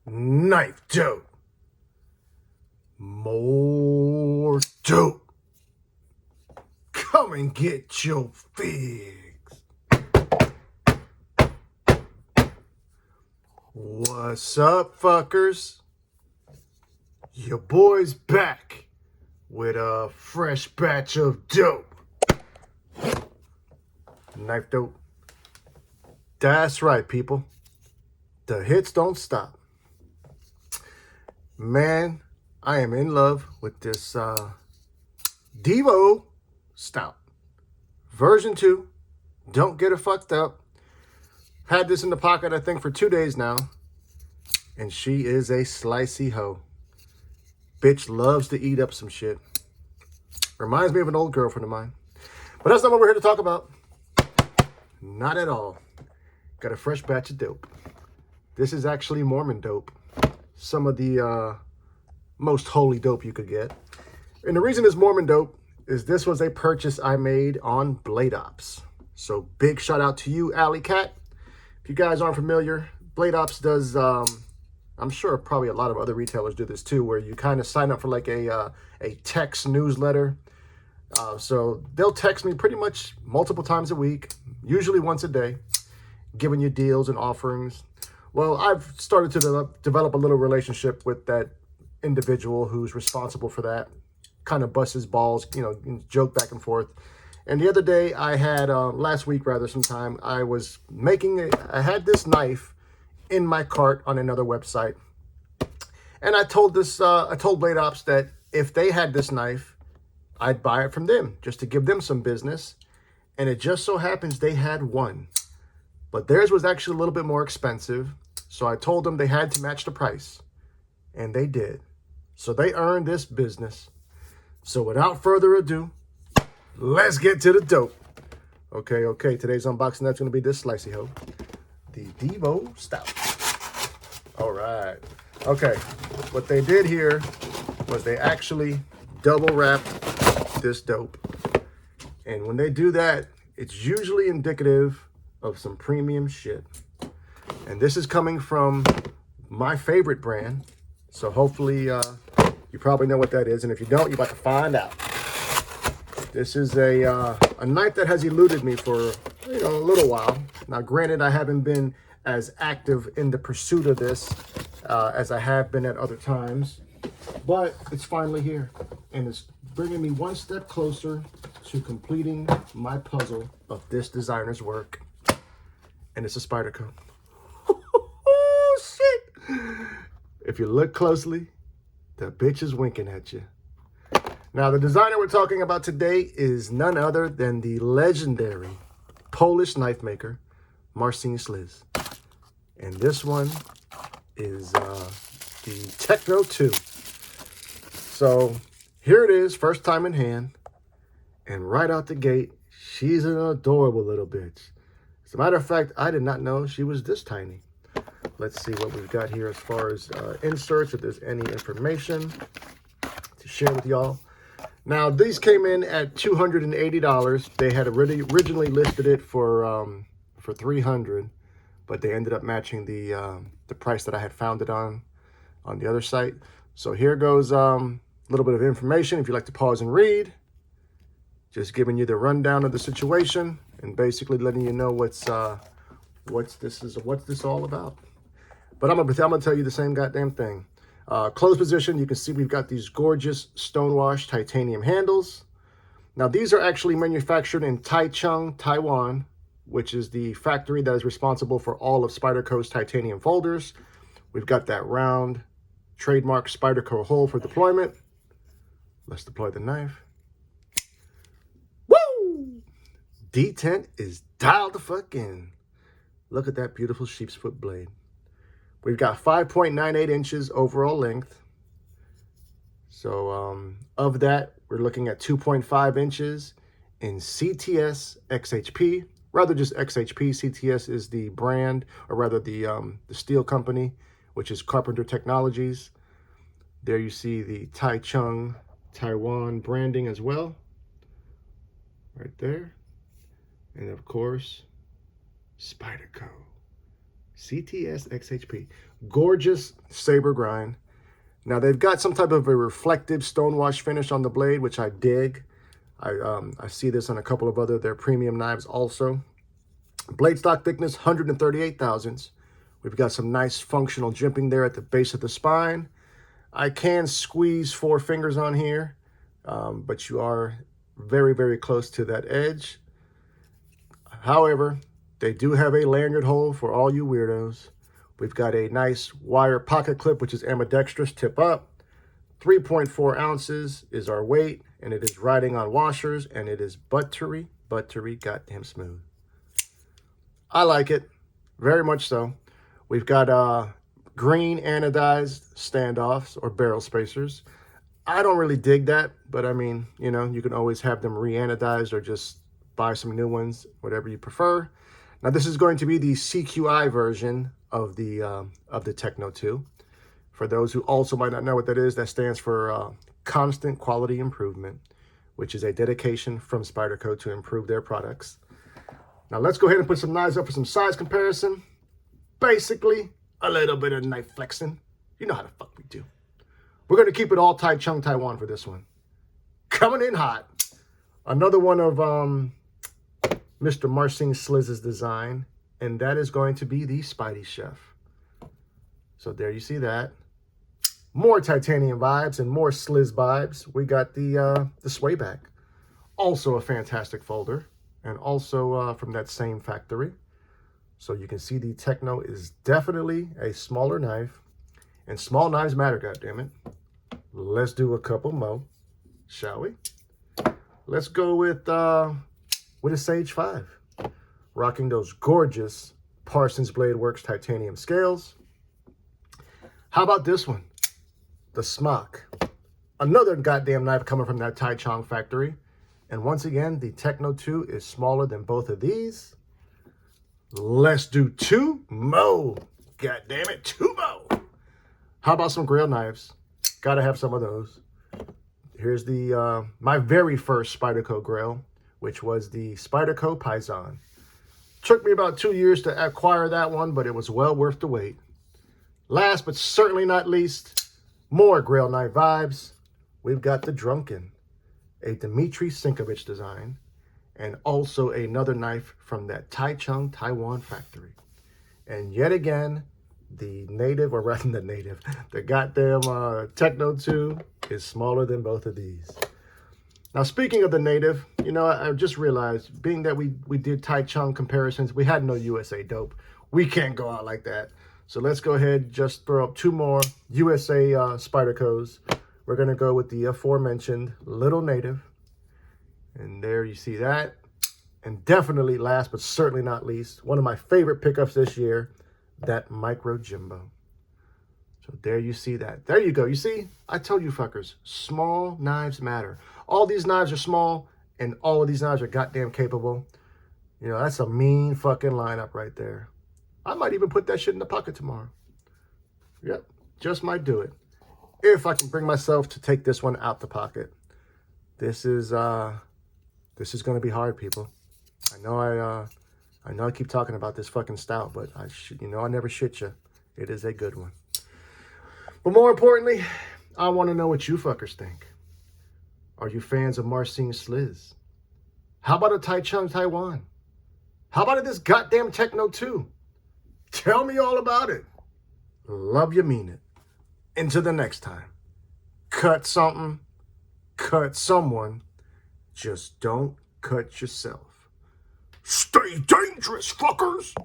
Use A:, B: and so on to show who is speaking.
A: KnifeDope. More dope. Come and get your fix. What's up, fuckers? Your boy's back with a fresh batch of dope. KnifeDope. That's right, people. The hits don't stop. Man, I am in love with this Devo Stout. Version 2. Don't get it fucked up. Had this in the pocket, I think, for 2 days now. And she is a slicey hoe. Bitch loves to eat up some shit. Reminds me of an old girlfriend of mine. But that's not what we're here to talk about. Not at all. Got a fresh batch of dope. This is actually Mormon dope. Some of the most holy dope you could get. And the reason it's Mormon dope is this was a purchase I made on Blade Ops. So big shout out to you, Alley Cat. If you guys aren't familiar, Blade Ops does, I'm sure probably a lot of other retailers do this too, where you kind of sign up for like a text newsletter. So they'll text me pretty much multiple times a week, usually once a day, giving you deals and offerings. Well, I've started to develop a little relationship with that individual who's responsible for that. Kind of busts his balls, you know, joke back and forth. And the other day I had, last week rather, sometime, I was I had this knife in my cart on another website. And I told Blade Ops that if they had this knife, I'd buy it from them just to give them some business. And it just so happens they had one. But theirs was actually a little bit more expensive. So I told them they had to match the price. And they did. So they earned this business. So without further ado, let's get to the dope. Okay. Today's unboxing, that's going to be this slicey hoe. The Devo Stout. All right. Okay. What they did here was they actually double wrapped this dope. And when they do that, it's usually indicative of some premium shit. And this is coming from my favorite brand. So hopefully you probably know what that is. And if you don't, you're about to find out. This is a knife that has eluded me for a little while. Now, granted, I haven't been as active in the pursuit of this as I have been at other times. But it's finally here. And it's bringing me one step closer to completing my puzzle of this designer's work. And it's a Spyderco. Oh, shit. If you look closely, the bitch is winking at you. Now, the designer we're talking about today is none other than the legendary Polish knife maker, Marcin Sliz. And this one is the Techno 2. So here it is, first time in hand. And right out the gate, she's an adorable little bitch. As a matter of fact, I did not know she was this tiny. Let's see what we've got here as far as inserts, if there's any information to share with y'all. Now, these came in at $280. They had originally listed it for $300, but they ended up matching the price that I had found it on the other site. So here goes a little bit of information. If you'd like to pause and read, just giving you the rundown of the situation and basically letting you know what's this all about. But I'm gonna tell you the same goddamn thing. Closed position, you can see we've got these gorgeous stonewashed titanium handles. Now, these are actually manufactured in Taichung, Taiwan, which is the factory that is responsible for all of Spyderco's titanium folders. We've got that round trademark Spyderco hole for deployment. Let's deploy the knife. Woo! Detent is dialed the fuck in. Look at that beautiful sheep's foot blade. We've got 5.98 inches overall length. So of that, we're looking at 2.5 inches in CTS XHP. Rather just XHP. CTS is the brand, or rather the steel company, which is Carpenter Technologies. There you see the Taichung, Taiwan branding as well. Right there. And of course, Spyderco. CTS XHP. Gorgeous saber grind. Now they've got some type of a reflective stonewash finish on the blade, which I dig. I see this on a couple of other their premium knives also. Blade stock thickness 138 thousandths. We've got some nice functional jimping there at the base of the spine. I can squeeze 4 fingers on here, but you are very, very close to that edge. However, they do have a lanyard hole for all you weirdos. We've got a nice wire pocket clip, which is ambidextrous, tip up. 3.4 ounces is our weight, and it is riding on washers, and it is buttery, goddamn smooth. I like it, very much so. We've got green anodized standoffs or barrel spacers. I don't really dig that, but I mean, you know, you can always have them re-anodized or just buy some new ones, whatever you prefer. Now, this is going to be the CQI version of the Techno 2. For those who also might not know what that is, that stands for Constant Quality Improvement, which is a dedication from Spyderco to improve their products. Now, let's go ahead and put some knives up for some size comparison. Basically, a little bit of knife flexing. You know how the fuck we do. We're going to keep it all Tai Chung Taiwan for this one. Coming in hot. Another one of Mr. Marcin Slizz's design, and that is going to be the Spidey Chef. So there you see that. More titanium vibes and more Sliz vibes. We got the sway back. Also a fantastic folder, and also from that same factory. So you can see the Techno is definitely a smaller knife, and small knives matter, goddammit. Let's do a couple more, shall we? Let's go with a Sage 5. Rocking those gorgeous Parsons Blade Works titanium scales. How about this one? The Smock. Another goddamn knife coming from that Tai Chong factory. And once again, the Techno 2 is smaller than both of these. Let's do 2 more. God damn it, 2 more. How about some Grail knives? Gotta have some of those. Here's the my very first Spyderco Grail, which was the Spyderco Paisan. Took me about 2 years to acquire that one, but it was well worth the wait. Last but certainly not least, more Grail knife vibes. We've got the Drunken, a Dmitry Sinkovich design, and also another knife from that Tai Chung Taiwan factory. And yet again, the native, or rather the native, the goddamn Techno 2 is smaller than both of these. Now, speaking of the native, you know, I just realized, being that we did Tai Chung comparisons, we had no USA dope. We can't go out like that. So let's go ahead, just throw up 2 more USA Spydercos. We're going to go with the aforementioned Little Native. And there you see that. And definitely last, but certainly not least, one of my favorite pickups this year, that Micro Jimbo. So there you see that. There you go. You see, I told you fuckers, small knives matter. All these knives are small, and all of these knives are goddamn capable. You know, that's a mean fucking lineup right there. I might even put that shit in the pocket tomorrow. Yep, just might do it. If I can bring myself to take this one out the pocket. This is going to be hard, people. I know I keep talking about this fucking stout, but I never shit you. It is a good one. But more importantly, I want to know what you fuckers think. Are you fans of Marcin Sliz? How about a Tai Chung Taiwan? How about this goddamn Techno 2? Tell me all about it. Love you, mean it. Until the next time. Cut something. Cut someone. Just don't cut yourself. Stay dangerous, fuckers!